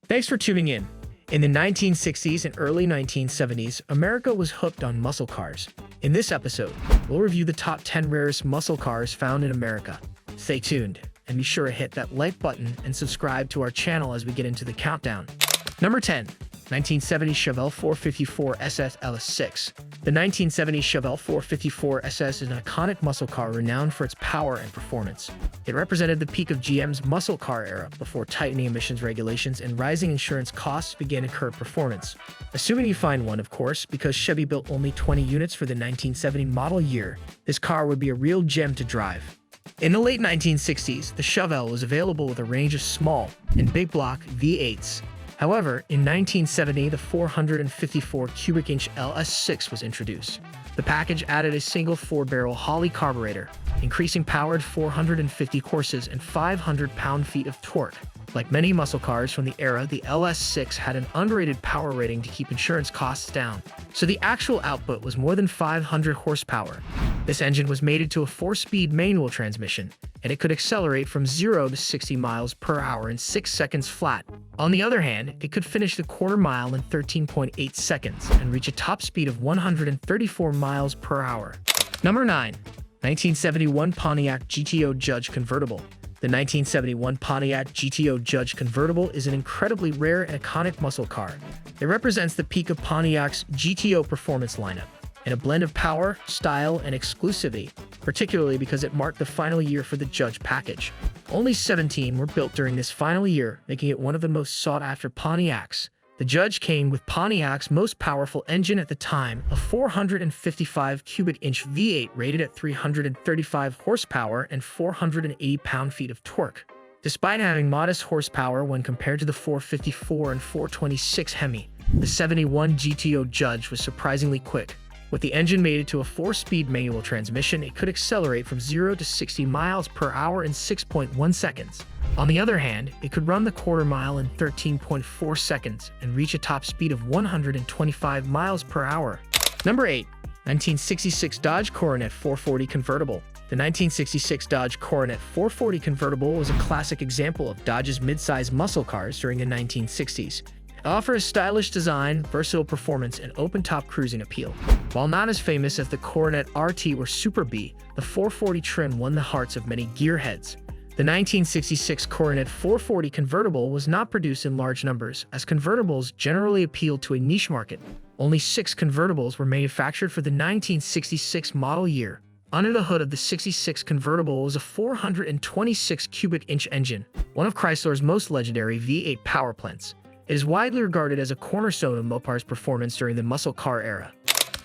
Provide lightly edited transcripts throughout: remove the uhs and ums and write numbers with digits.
Thanks for tuning in. In the 1960s and early 1970s, America was hooked on muscle cars. In this episode, we'll review the top 10 rarest muscle cars found in America. Stay tuned, and be sure to hit that like button and subscribe to our channel as we get into the countdown. Number 10. 1970 Chevelle 454 SS LS6. The 1970 Chevelle 454 SS is an iconic muscle car renowned for its power and performance. It represented the peak of GM's muscle car era before tightening emissions regulations and rising insurance costs began to curb performance. Assuming you find one, of course, because Chevy built only 20 units for the 1970 model year, this car would be a real gem to drive. In the late 1960s, the Chevelle was available with a range of small and big block V8s. However, in 1970, the 454 cubic inch LS6 was introduced. The package added a single 4-barrel Holley carburetor, increasing power to 450 horses and 500 pound-feet of torque. Like many muscle cars from the era, the LS6 had an underrated power rating to keep insurance costs down, so the actual output was more than 500 horsepower. This engine was mated to a 4-speed manual transmission, and it could accelerate from 0 to 60 miles per hour in 6 seconds flat. On the other hand, it could finish the quarter mile in 13.8 seconds and reach a top speed of 134 miles per hour. Number 9. 1971 Pontiac GTO Judge Convertible. The 1971 Pontiac GTO Judge Convertible is an incredibly rare and iconic muscle car. It represents the peak of Pontiac's GTO performance lineup, and a blend of power, style, and exclusivity, particularly because it marked the final year for the Judge package. Only 17 were built during this final year, making it one of the most sought-after Pontiacs. The Judge came with Pontiac's most powerful engine at the time, a 455 cubic inch V8 rated at 335 horsepower and 480 pound-feet of torque. Despite having modest horsepower when compared to the 454 and 426 Hemi, the 71 GTO Judge was surprisingly quick. With the engine mated to a 4-speed manual transmission, it could accelerate from 0 to 60 miles per hour in 6.1 seconds. On the other hand, it could run the quarter mile in 13.4 seconds and reach a top speed of 125 miles per hour. Number 8. 1966 Dodge Coronet 440 Convertible. The 1966 Dodge Coronet 440 Convertible was a classic example of Dodge's midsize muscle cars during the 1960s. It offers stylish design, versatile performance, and open-top cruising appeal. While not as famous as the Coronet RT or Super B, the 440 trim won the hearts of many gearheads. The 1966 Coronet 440 Convertible was not produced in large numbers, as convertibles generally appealed to a niche market. Only 6 convertibles were manufactured for the 1966 model year. Under the hood of the 66 convertible was a 426 cubic inch engine, one of Chrysler's most legendary V8 power plants. It is widely regarded as a cornerstone of Mopar's performance during the muscle car era.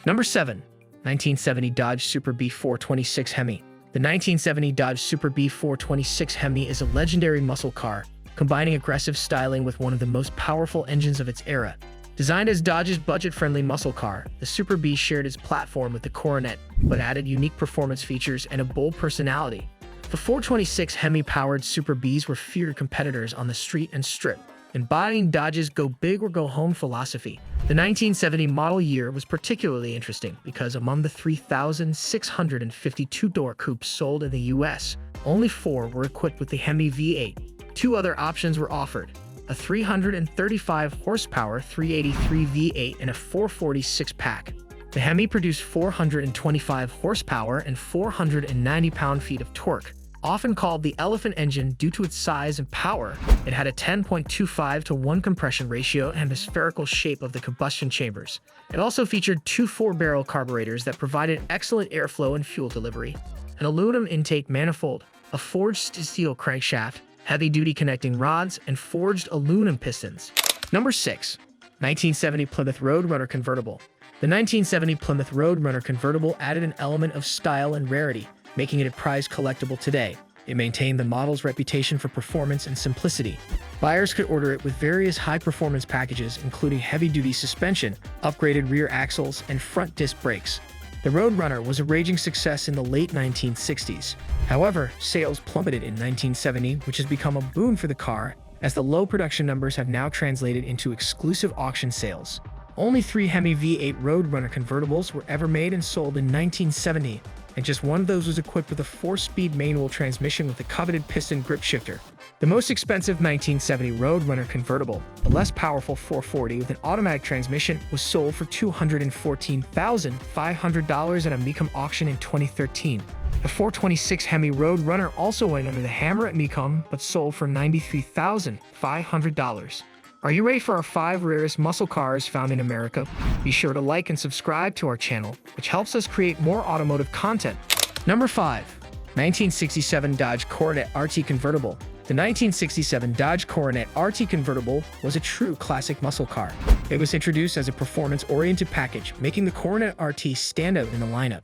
Number 7. 1970 Dodge Super B 426 Hemi. The 1970 Dodge Super B 426 Hemi is a legendary muscle car, combining aggressive styling with one of the most powerful engines of its era. Designed as Dodge's budget-friendly muscle car, the Super B shared its platform with the Coronet, but added unique performance features and a bold personality. The 426 Hemi-powered Super Bs were feared competitors on the street and strip, embodying Dodge's go big or go home philosophy. The 1970 model year was particularly interesting because among the 3,652 door coupes sold in the US, only 4 were equipped with the Hemi V8. 2 other options were offered: a 335 horsepower 383 V8 and a 440 6-pack. The Hemi produced 425 horsepower and 490 pound-feet of torque. Often called the elephant engine due to its size and power, it had a 10.25-to-1 compression ratio and the spherical shape of the combustion chambers. It also featured 2 4-barrel carburetors that provided excellent airflow and fuel delivery, an aluminum intake manifold, a forged steel crankshaft, heavy-duty connecting rods, and forged aluminum pistons. Number 6. 1970 Plymouth Roadrunner Convertible. The 1970 Plymouth Roadrunner Convertible added an element of style and rarity, making it a prized collectible today. It maintained the model's reputation for performance and simplicity. Buyers could order it with various high-performance packages, including heavy-duty suspension, upgraded rear axles, and front disc brakes. The Roadrunner was a raging success in the late 1960s. However, sales plummeted in 1970, which has become a boon for the car, as the low production numbers have now translated into exclusive auction sales. Only 3 Hemi V8 Roadrunner convertibles were ever made and sold in 1970. and just one of those was equipped with a 4-speed manual transmission with the coveted piston grip shifter. The most expensive 1970 Roadrunner convertible, a less powerful 440 with an automatic transmission, was sold for $214,500 at a Mecum auction in 2013. The 426 Hemi Roadrunner also went under the hammer at Mecum, but sold for $93,500. Are you ready for our 5 rarest muscle cars found in America? Be sure to like and subscribe to our channel, which helps us create more automotive content. Number 5. 1967 Dodge Coronet RT Convertible. The 1967 Dodge Coronet RT Convertible was a true classic muscle car. It was introduced as a performance-oriented package, making the Coronet RT stand out in the lineup.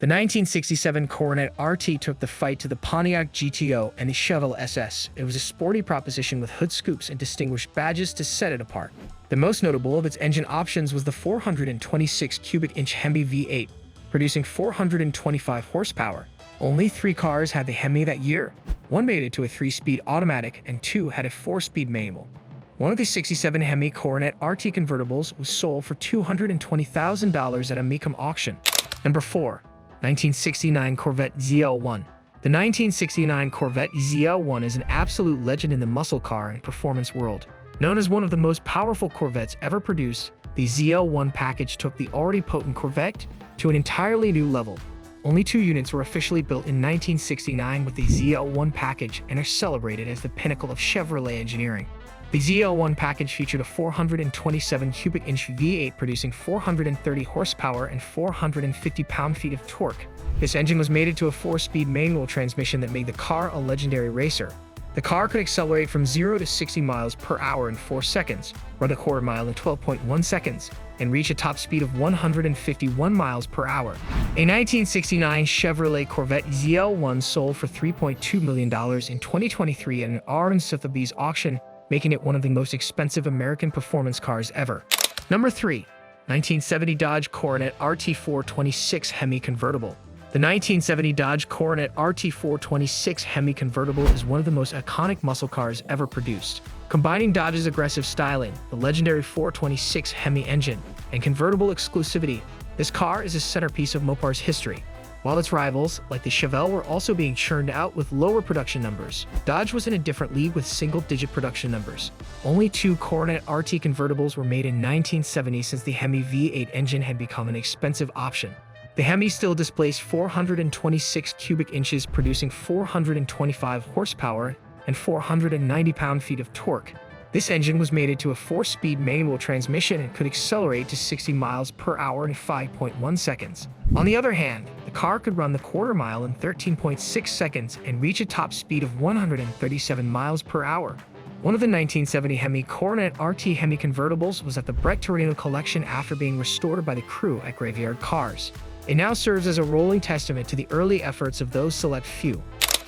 The 1967 Coronet RT took the fight to the Pontiac GTO and the Chevy SS. It was a sporty proposition with hood scoops and distinguished badges to set it apart. The most notable of its engine options was the 426 cubic inch Hemi V8, producing 425 horsepower. Only 3 cars had the Hemi that year. 1 made it to a 3-speed automatic and 2 had a 4-speed manual. One of the 67 Hemi Coronet RT convertibles was sold for $220,000 at a Mecum auction. Number 4. 1969 Corvette ZL1. The 1969 Corvette ZL1 is an absolute legend in the muscle car and performance world. Known as one of the most powerful Corvettes ever produced, the ZL1 package took the already potent Corvette to an entirely new level. Only 2 units were officially built in 1969 with the ZL1 package and are celebrated as the pinnacle of Chevrolet engineering. The ZL1 package featured a 427 cubic inch V8 producing 430 horsepower and 450 pound-feet of torque. This engine was mated to a 4-speed manual transmission that made the car a legendary racer. The car could accelerate from 0 to 60 miles per hour in 4 seconds, run a quarter mile in 12.1 seconds, and reach a top speed of 151 miles per hour. A 1969 Chevrolet Corvette ZL1 sold for $3.2 million in 2023 at an R&Sotheby's auction, making it one of the most expensive American performance cars ever. Number 3. 1970 Dodge Coronet RT426 Hemi Convertible. The 1970 Dodge Coronet RT426 Hemi Convertible is one of the most iconic muscle cars ever produced. Combining Dodge's aggressive styling, the legendary 426 Hemi engine, and convertible exclusivity, this car is a centerpiece of Mopar's history. While its rivals, like the Chevelle, were also being churned out with lower production numbers, Dodge was in a different league with single-digit production numbers. Only 2 Coronet RT convertibles were made in 1970 since the Hemi V8 engine had become an expensive option. The Hemi still displaced 426 cubic inches, producing 425 horsepower and 490 pound-feet of torque. This engine was mated to a 4-speed manual transmission and could accelerate to 60 miles per hour in 5.1 seconds. On the other hand, the car could run the quarter mile in 13.6 seconds and reach a top speed of 137 miles per hour. One of the 1970 Hemi Coronet RT Hemi convertibles was at the Breck Torino collection after being restored by the crew at Graveyard Cars. It now serves as a rolling testament to the early efforts of those select few.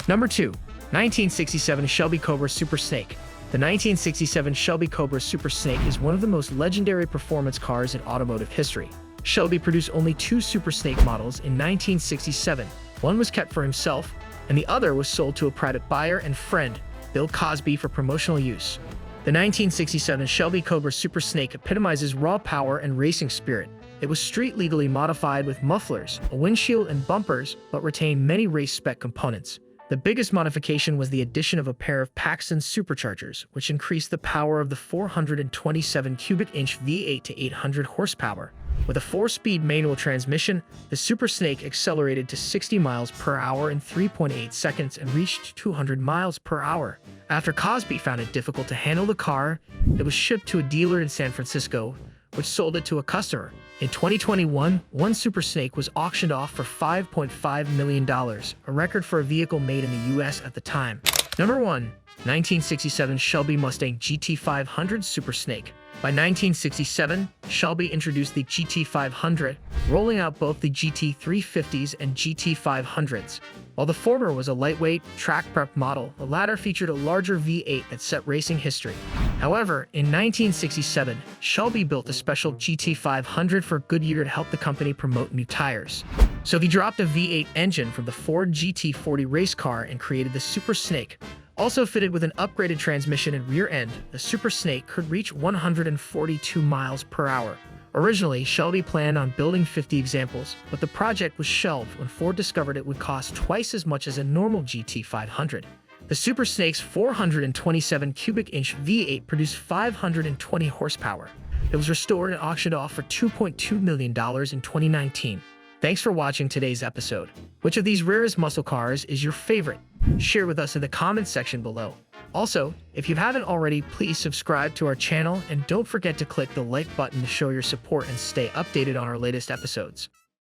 Number 2. 1967 Shelby Cobra Super Snake. The 1967 Shelby Cobra Super Snake is one of the most legendary performance cars in automotive history. Shelby produced only 2 Super Snake models in 1967. One was kept for himself, and the other was sold to a private buyer and friend, Bill Cosby, for promotional use. The 1967 Shelby Cobra Super Snake epitomizes raw power and racing spirit. It was street-legally modified with mufflers, a windshield, and bumpers, but retained many race-spec components. The biggest modification was the addition of a pair of Paxton superchargers, which increased the power of the 427 cubic inch V8 to 800 horsepower. With a 4-speed manual transmission, the Super Snake accelerated to 60 miles per hour in 3.8 seconds and reached 200 miles per hour. After Cosby found it difficult to handle the car, it was shipped to a dealer in San Francisco, which sold it to a customer. In 2021, one Super Snake was auctioned off for $5.5 million, a record for a vehicle made in the US at the time. Number 1. 1967 Shelby Mustang GT500 Super Snake. By 1967, Shelby introduced the GT500, rolling out both the GT350s and GT500s. While the former was a lightweight, track-prep model, the latter featured a larger V8 that set racing history. However, in 1967, Shelby built a special GT500 for Goodyear to help the company promote new tires. So he dropped a V8 engine from the Ford GT40 race car and created the Super Snake. Also fitted with an upgraded transmission and rear end, the Super Snake could reach 142 miles per hour. Originally, Shelby planned on building 50 examples, but the project was shelved when Ford discovered it would cost twice as much as a normal GT500. The Super Snake's 427 cubic inch V8 produced 520 horsepower. It was restored and auctioned off for $2.2 million in 2019. Thanks for watching today's episode. Which of these rarest muscle cars is your favorite? Share with us in the comments section below. Also, if you haven't already, please subscribe to our channel and don't forget to click the like button to show your support and stay updated on our latest episodes.